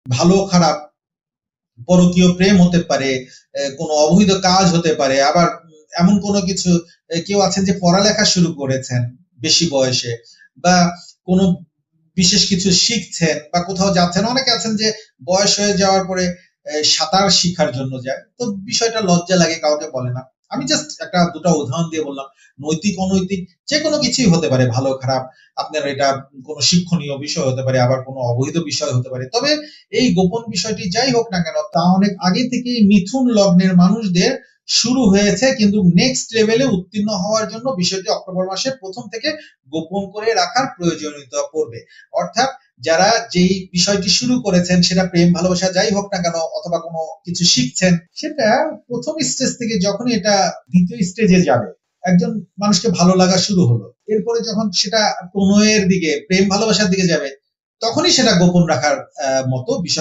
ভালো খারাপ পরকীয় প্রেম হতে পারে, কোনো অবৈধ কাজ হতে পারে, আবার এমন কোনো কিছু, কেউ আছেন যে পড়ালেখা শুরু করেছেন বেশি বয়সে, বা কোনো বিশেষ কিছু শিখছেন বা কোথাও যাচ্ছেন। অনেকে আছেন যে বয়স হয়ে যাওয়ার পরে সাঁতার শিখার জন্য যায়, তো বিষয়টা লজ্জা লাগে, কাউকে বলে না। আমি জাস্ট একটা দুটা উদাহরণ দিয়ে বললাম। নৈতিক অনৈতিক যে কোনো কিছুই হতে পারে, ভালো খারাপ। আপনার এটা কোনো শিক্ষণীয় বিষয় হতে পারে, আবার কোনো অবৈধ বিষয় হতে পারে। তবে এই গোপন বিষয়টি যাই হোক না কেন, তা অনেক আগে থেকেই মিথুন লগ্নের মানুষদের শুরু হয়েছে, কিন্তু নেক্সট লেভেলে উত্তীর্ণ হওয়ার জন্য বিষয়টি অক্টোবর মাসের প্রথম থেকে গোপন করে রাখার প্রয়োজনীয়তা পড়বে। অর্থাৎ যারা যেই বিষয়টি শুরু করেছেন, সেটা প্রেম ভালোবাসা যাই হোক না কেন, অথবা কোনো কিছু শিখছেন, সেটা প্রথম স্টেজ থেকে যখনই এটা দ্বিতীয় স্টেজে যাবে, একজন মানুষকে ভালো লাগা শুরু হলো, এরপরে যখন সেটা প্রণয়ের দিকে, প্রেম ভালোবাসার দিকে যাবে, তখনই সেটা গোপন রাখার মতো বিষয়।